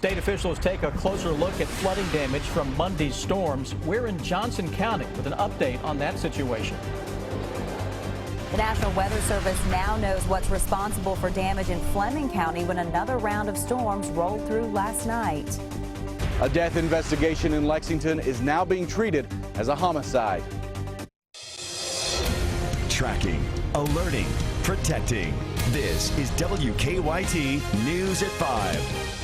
State officials take a closer look at flooding damage from Monday's storms. We're in Johnson County with an update on that situation. The National Weather Service now knows what's responsible for damage in Fleming County when another round of storms rolled through last night. A death investigation in Lexington is now being treated as a homicide. Tracking, alerting, protecting. This is WKYT News at 5.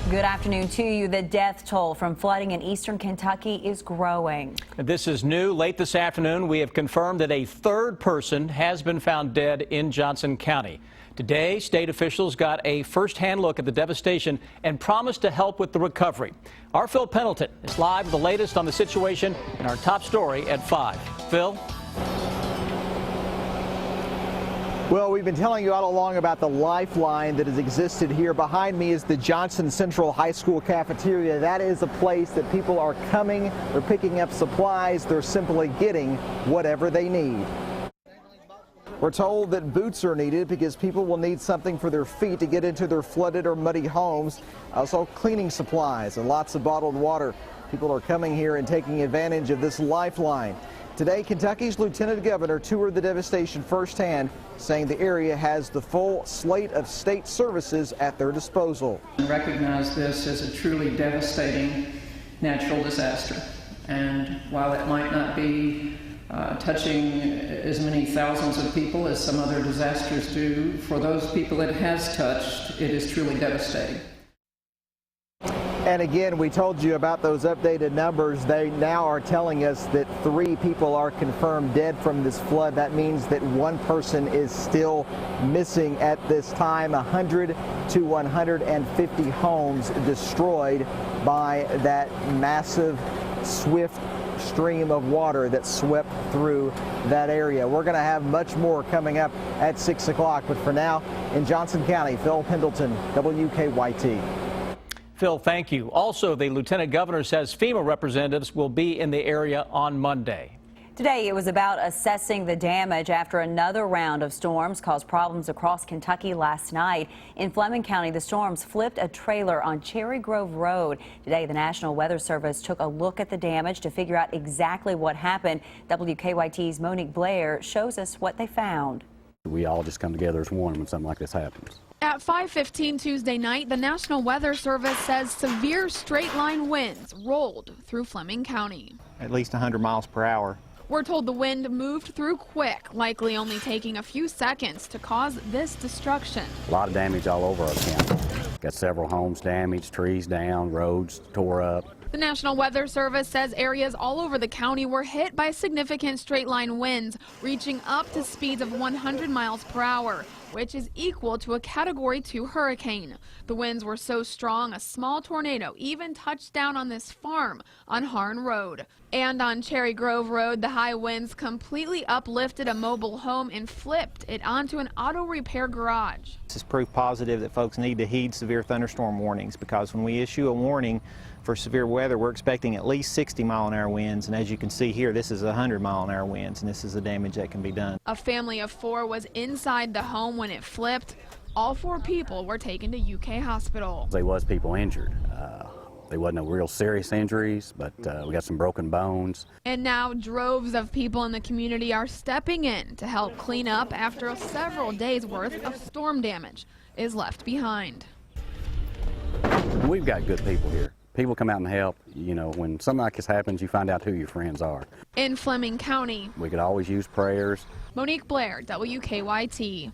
Good afternoon to you. The death toll from flooding in eastern Kentucky is growing. This is new. Late this afternoon, we have confirmed that a third person has been found dead in Johnson County. Today, state officials got a first-hand look at the devastation and promised to help with the recovery. Our Phil Pendleton is live with the latest on the situation in our top story at 5. Phil? Well, we've been telling you all along about the lifeline that has existed here. Behind me is the Johnson Central High School cafeteria. That is a place that people are coming, they're picking up supplies, they're simply getting whatever they need. We're told that boots are needed because people will need something for their feet to get into their flooded or muddy homes. Also cleaning supplies and lots of bottled water. People are coming here and taking advantage of this lifeline. Today, Kentucky's Lieutenant Governor toured the devastation firsthand, saying the area has the full slate of state services at their disposal. I recognize this as a truly devastating natural disaster. And while it might not be touching as many thousands of people as some other disasters do, for those people it has touched, it is truly devastating. And again, we told you about those updated numbers. They now are telling us that 3 people are confirmed dead from this flood. That means that 1 person is still missing at this time. 100 to 150 homes destroyed by that massive, swift stream of water that swept through that area. We're going to have much more coming up at 6 o'clock. But for now, in Johnson County, Phil Pendleton, WKYT. Phil, thank you. Also, the Lieutenant Governor says FEMA representatives will be in the area on Monday. Today, it was about assessing the damage after another round of storms caused problems across Kentucky last night. In Fleming County, the storms flipped a trailer on Cherry Grove Road. Today, the National Weather Service took a look at the damage to figure out exactly what happened. WKYT's Monique Blair shows us what they found. We all just come together as one when something like this happens. At 5:15 Tuesday night, the National Weather Service says severe straight-line winds rolled through Fleming County. At least 100 miles per hour. We're told the wind moved through quick, likely only taking a few seconds to cause this destruction. A lot of damage all over our county. Got several homes damaged, trees down, roads tore up. The National Weather Service says areas all over the county were hit by significant straight-line winds, reaching up to speeds of 100 miles per hour, which is equal to a Category 2 hurricane. The winds were so strong, a small tornado even touched down on this farm on Harn Road. And on Cherry Grove Road, the high winds completely uplifted a mobile home and flipped it onto an auto repair garage. This is proof positive that folks need to heed severe thunderstorm warnings, because when we issue a warning for severe weather, we're expecting at least 60-mile-an-hour winds, and as you can see here, this is 100-mile-an-hour winds, and this is the damage that can be done. A family of 4 was inside the home when it flipped. All 4 people were taken to UK Hospital. There was people injured. There wasn't no real serious injuries, but we got some broken bones. And now droves of people in the community are stepping in to help clean up after several days' worth of storm damage is left behind. We've got good people here. People come out and help. You know, when something like this happens, you find out who your friends are. In Fleming County, We could always use prayers. Monique Blair, WKYT.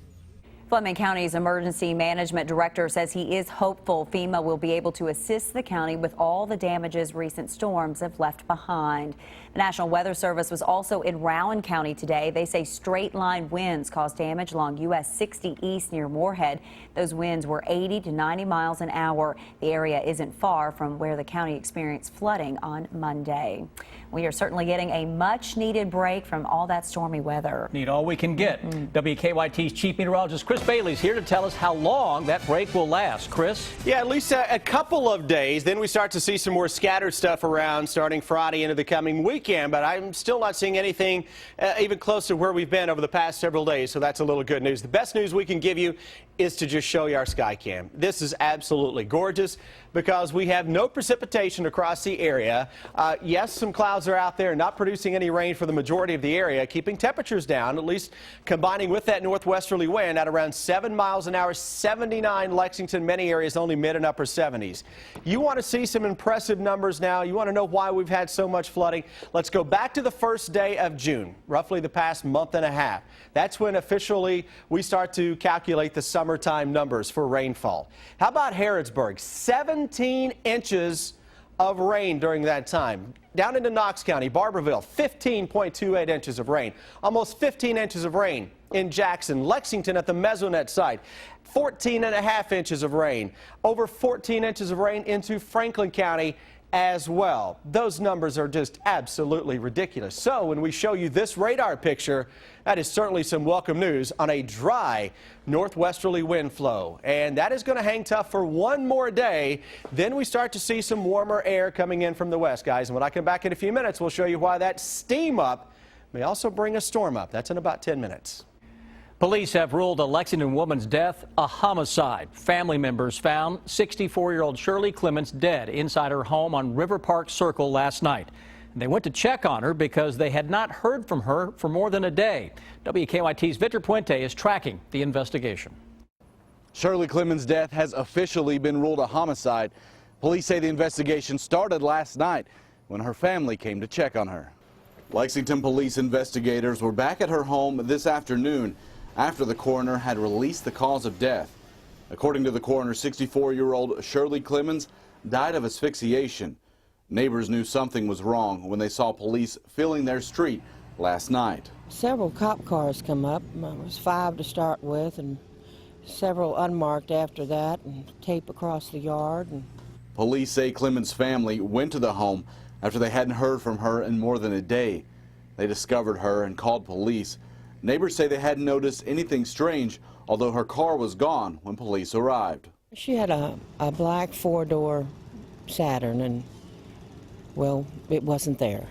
Fleming County's emergency management director says he is hopeful FEMA will be able to assist the county with all the damages recent storms have left behind. The National Weather Service was also in Rowan County today. They say straight-line winds caused damage along US 60 East near Moorhead. Those winds were 80 to 90 miles an hour. The area isn't far from where the county experienced flooding on Monday. We are certainly getting a much-needed break from all that stormy weather. Need all we can get. WKYT's chief meteorologist Chris Bailey's here to tell us how long that break will last. Chris? Yeah, at least a couple of days. Then we start to see some more scattered stuff around starting Friday into the coming weekend. But I'm still not seeing anything even close to where we've been over the past several days. So that's a little good news. The best news we can give you is to just show you our sky cam. This is absolutely gorgeous because we have no precipitation across the area. Yes, some clouds are out there, not producing any rain for the majority of the area, keeping temperatures down, at least combining with that northwesterly wind at around 7 miles an hour, 79 Lexington, many areas only mid and upper 70s. You want to see some impressive numbers now. You want to know why we've had so much flooding. Let's go back to the first day of June, roughly the past month and a half. That's when officially we start to calculate the summertime numbers for rainfall. How about Harrodsburg? 17 inches of rain during that time. Down into Knox County, Barberville, 15.28 inches of rain. Almost 15 inches of rain in Jackson. Lexington at the Mesonet site, 14.5 inches of rain. Over 14 inches of rain into Franklin County as well. Those numbers are just absolutely ridiculous. So when we show you this radar picture, that is certainly some welcome news on a dry northwesterly wind flow. And that is going to hang tough for one more day. Then we start to see some warmer air coming in from the west, guys. And when I come back in a few minutes, we'll show you why that steam up may also bring a storm up. That's in about 10 minutes. Police have ruled a Lexington woman's death a homicide. Family members found 64-year-old Shirley Clements dead inside her home on River Park Circle last night. They went to check on her because they had not heard from her for more than a day. WKYT's Victor Puente is tracking the investigation. Shirley Clements' death has officially been ruled a homicide. Police say the investigation started last night when her family came to check on her. Lexington police investigators were back at her home this afternoon after the coroner had released the cause of death. According to the coroner, 64-year-old Shirley Clements died of asphyxiation. Neighbors knew something was wrong when they saw police filling their street last night. Several cop cars come up. There was 5 to start with and several unmarked after that, and tape across the yard. Police say Clements' family went to the home after they hadn't heard from her in more than a day. They discovered her and called police. Neighbors say they hadn't noticed anything strange, although her car was gone when police arrived. She had a black 4-door Saturn, and, well, it wasn't there.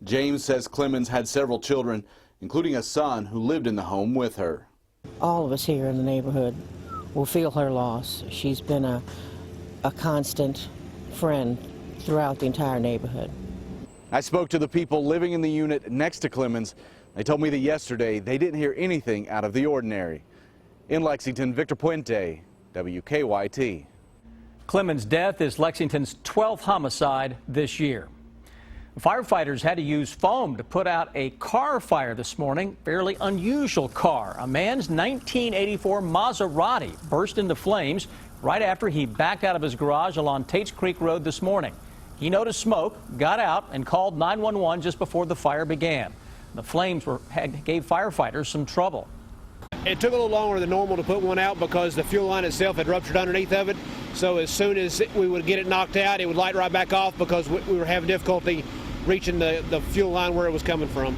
James says Clements had several children, including a son who lived in the home with her. All of us here in the neighborhood will feel her loss. She's been a constant friend throughout the entire neighborhood. I spoke to the people living in the unit next to Clements. They told me that yesterday they didn't hear anything out of the ordinary. In Lexington, Victor Puente, WKYT. Clements' death is Lexington's 12th homicide this year. Firefighters had to use foam to put out a car fire this morning. Fairly unusual car. A man's 1984 Maserati burst into flames right after he backed out of his garage along Tates Creek Road this morning. He noticed smoke, got out, and called 911 just before the fire began. The flames gave firefighters some trouble. It took a little longer than normal to put one out because the fuel line itself had ruptured underneath of it. So as soon as we would get it knocked out, it would light right back off because we were having difficulty reaching the fuel line where it was coming from.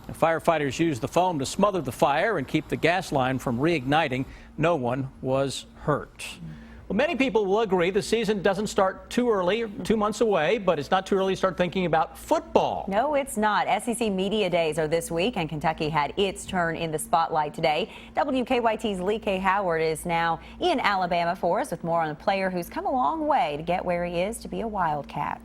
The firefighters used the foam to smother the fire and keep the gas line from reigniting. No one was hurt. Well, many people will agree the season doesn't start too early, 2 months away, but it's not too early to start thinking about football. No, it's not. SEC Media Days are this week, and Kentucky had its turn in the spotlight today. WKYT's Lee K. Howard is now in Alabama for us with more on a player who's come a long way to get where he is to be a Wildcat.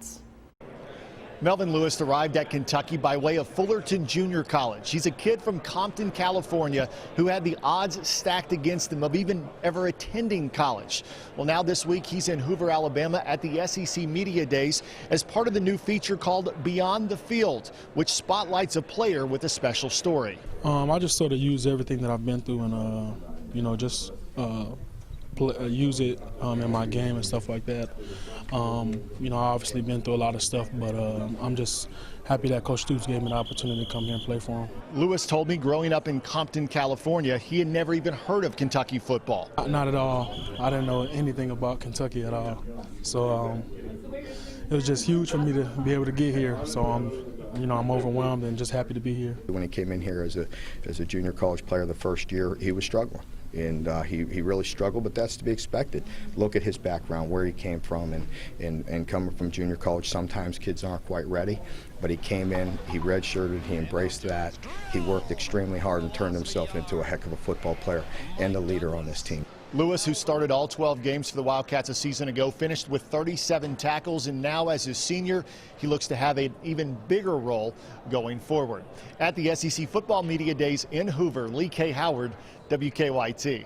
Melvin Lewis arrived at Kentucky by way of Fullerton Junior College. He's a kid from Compton, California, who had the odds stacked against him of even ever attending college. Well, now this week he's in Hoover, Alabama at the SEC Media Days as part of the new feature called Beyond the Field, which spotlights a player with a special story. I just sort of use everything that I've been through and, just use it in my game and stuff like that. I've obviously been through a lot of stuff, but I'm just happy that Coach Stoops gave me the opportunity to come here and play for him. Lewis told me growing up in Compton, California, he had never even heard of Kentucky football. Not at all. I didn't know anything about Kentucky at all. So it was just huge for me to be able to get here. So I'm overwhelmed and just happy to be here. When he came in here as a junior college player the first year, he was struggling. and he really struggled, but that's to be expected. Look at his background, where he came from, and coming from junior college, sometimes kids aren't quite ready, but he came in, he redshirted, he embraced that, he worked extremely hard and turned himself into a heck of a football player and a leader on this team. Lewis, who started all 12 games for the Wildcats a season ago, finished with 37 tackles, and now as a senior, he looks to have an even bigger role going forward. At the SEC Football Media Days in Hoover, Lee K. Howard, WKYT.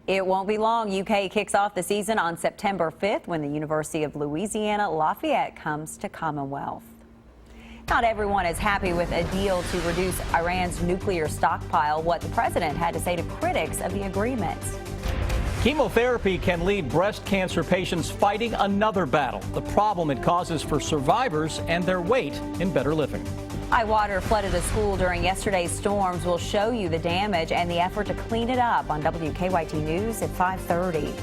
It won't be long. UK kicks off the season on September 5th when the University of Louisiana Lafayette comes to Commonwealth. Not everyone is happy with a deal to reduce Iran's nuclear stockpile. What the president had to say to critics of the agreement. Chemotherapy can leave breast cancer patients fighting another battle, the problem it causes for survivors and their weight in better living. High water flooded a school during yesterday's storms. We'll show you the damage and the effort to clean it up on WKYT News at 5:30.